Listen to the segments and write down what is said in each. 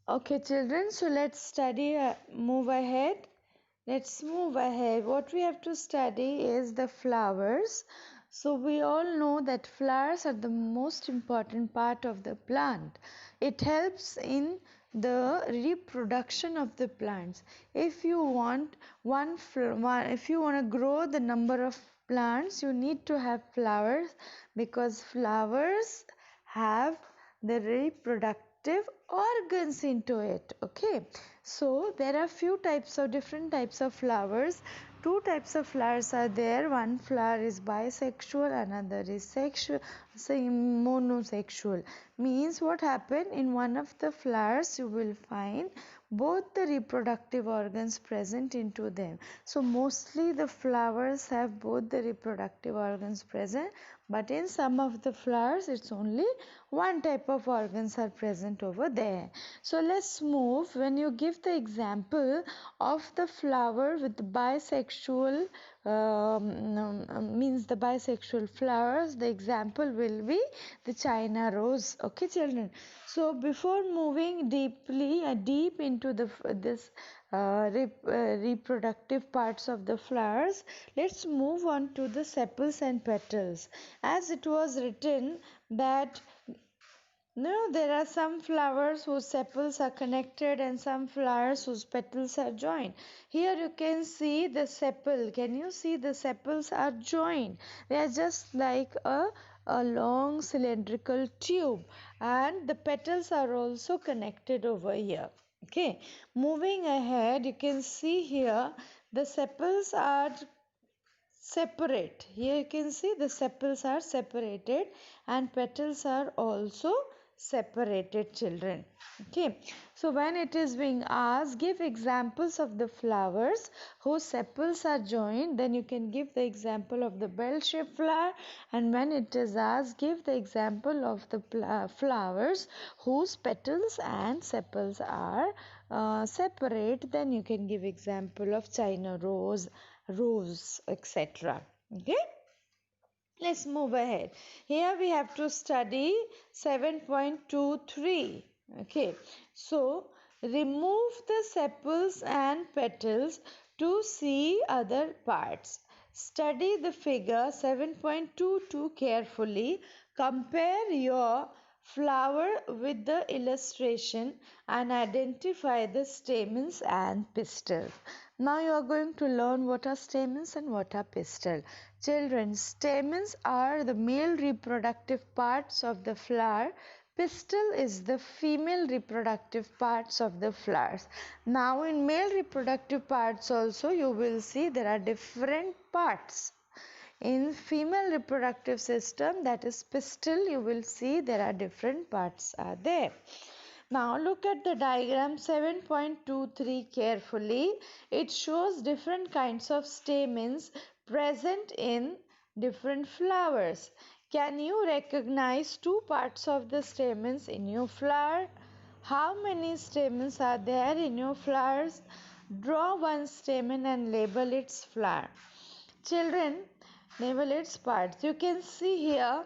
Okay, children, so let's study, move ahead. Let's move ahead. What we have to study is the flowers. So, we all know that flowers are the most important part of the plant. It helps in the reproduction of the plants. If you want if you want to grow the number of plants, you need to have flowers, because flowers have the reproductive organs into it. Okay, so there are few types of different types of flowers. Two types of flowers are there. One flower is bisexual, another is sexual, monosexual. Means what happen, in one of the flowers you will find both the reproductive organs present into them. So mostly the flowers have both the reproductive organs present, but in some of the flowers it's only one type of organs are present over there. So let's move. When you give the example of the flower with bisexual means the bisexual flowers, the example will be the China rose. Okay, children. So before moving deep into this reproductive parts of the flowers, let's move on to the sepals and petals. As it was written that there are some flowers whose sepals are connected and some flowers whose petals are joined. Here you can see the sepal. Can you see the sepals are joined? They are just like a long cylindrical tube, and the petals are also connected over here. Okay, moving ahead, you can see here the sepals are separate. Here you can see the sepals are separated and petals are also separated, children. Okay, so when it is being asked, give examples of the flowers whose sepals are joined, then you can give the example of the bell-shaped flower. And when it is asked, give the example of the flowers whose petals and sepals are separate, then you can give example of China rose, etc. Okay, let's move ahead. Here we have to study 7.23. Okay, so remove the sepals and petals to see other parts. Study the figure 7.22 carefully. Compare your flower with the illustration and identify the stamens and pistils. Now you are going to learn what are stamens and what are pistils. Children, stamens are the male reproductive parts of the flower. Pistil is the female reproductive parts of the flowers. Now in male reproductive parts also you will see there are different parts. In female reproductive system, that is pistil, you will see there are different parts are there. Now look at the diagram 7.23 carefully. It shows different kinds of stamens present in different flowers. Can you recognize two parts of the stamens in your flower? How many stamens are there in your flowers? Draw one stamen and label its flower. Children, label its parts. You can see here,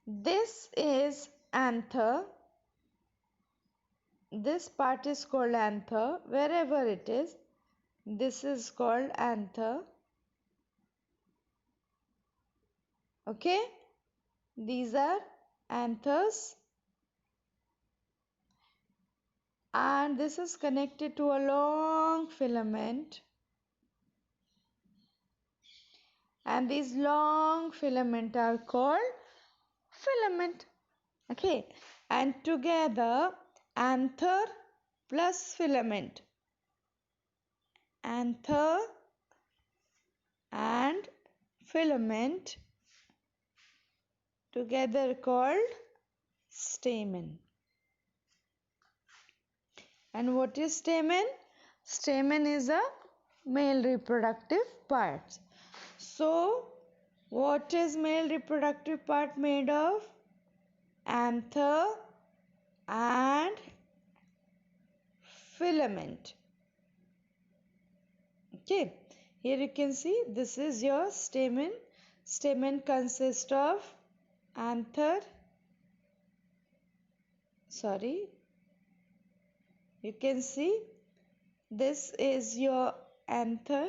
this is anther. This part is called anther. Wherever it is, this is called anther. Okay, these are anthers, and this is connected to a long filament, and these long filament are called filament. Okay, and together anther plus filament, anther and filament together called stamen. And what is stamen? Stamen is a male reproductive part. So what is male reproductive part made of? Anther and filament. Okay, here you can see this is your stamen. Stamen consists of anther, sorry, you can see this is your anther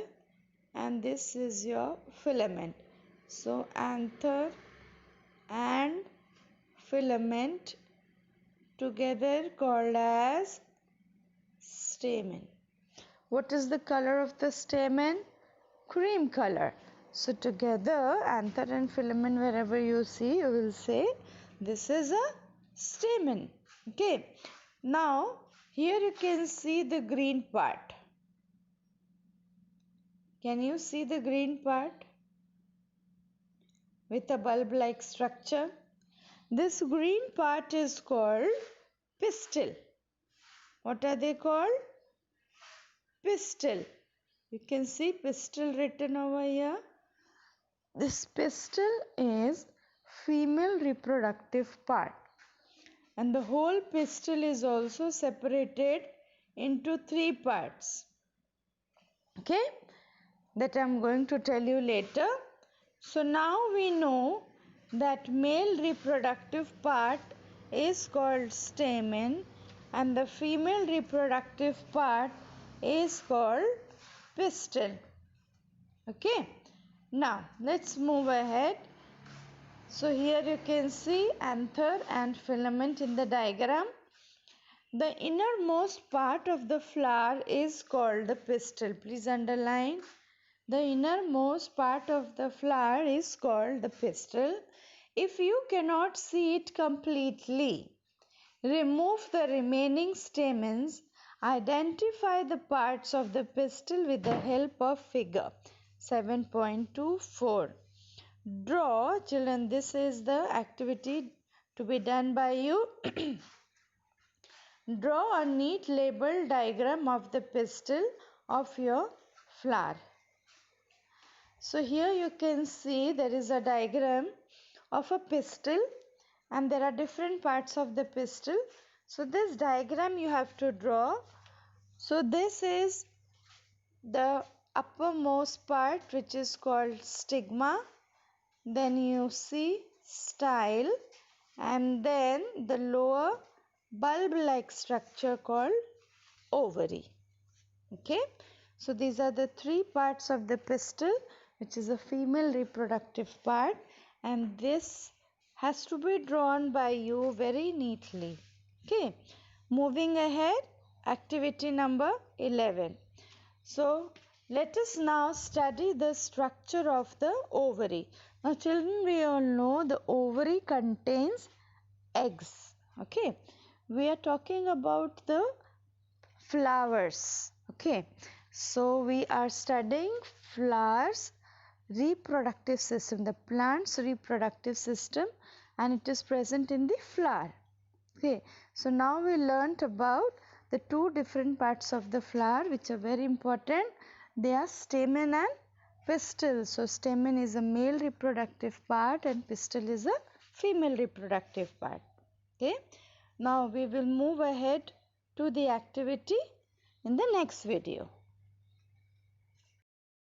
and this is your filament. So anther and filament together called as stamen. What is the color of the stamen? Cream color. So together, anther and filament, wherever you see, you will say this is a stamen. Okay. Now here you can see the green part. Can you see the green part with a bulb-like structure? This green part is called pistil. What are they called? Pistil. You can see pistil written over here. This pistil is female reproductive part, and the whole pistil is also separated into three parts. Okay, that I am going to tell you later. So now we know that male reproductive part is called stamen and the female reproductive part is called pistil. Okay, now let's move ahead. So here you can see anther and filament in the diagram. The innermost part of the flower is called the pistil. Please underline. The innermost part of the flower is called the pistil. If you cannot see it completely, remove the remaining stamens. Identify the parts of the pistil with the help of figure 7.24. Draw, children, this is the activity to be done by you. Draw a neat label diagram of the pistil of your flower. So here you can see there is a diagram of a pistil and there are different parts of the pistil. So this diagram you have to draw. So this is the uppermost part, which is called stigma. Then you see style, and then the lower bulb-like structure called ovary. Okay, so these are the three parts of the pistil, which is a female reproductive part, and this has to be drawn by you very neatly. Okay, moving ahead, activity number 11. So let us now study the structure of the ovary. Now children, we all know the ovary contains eggs. Okay, we are talking about the flowers. Okay, so we are studying flowers reproductive system, the plant's reproductive system, and it is present in the flower. Okay, so now we learnt about the two different parts of the flower which are very important. They are stamen and pistil. So stamen is a male reproductive part and pistil is a female reproductive part. Okay, now we will move ahead to the activity in the next video.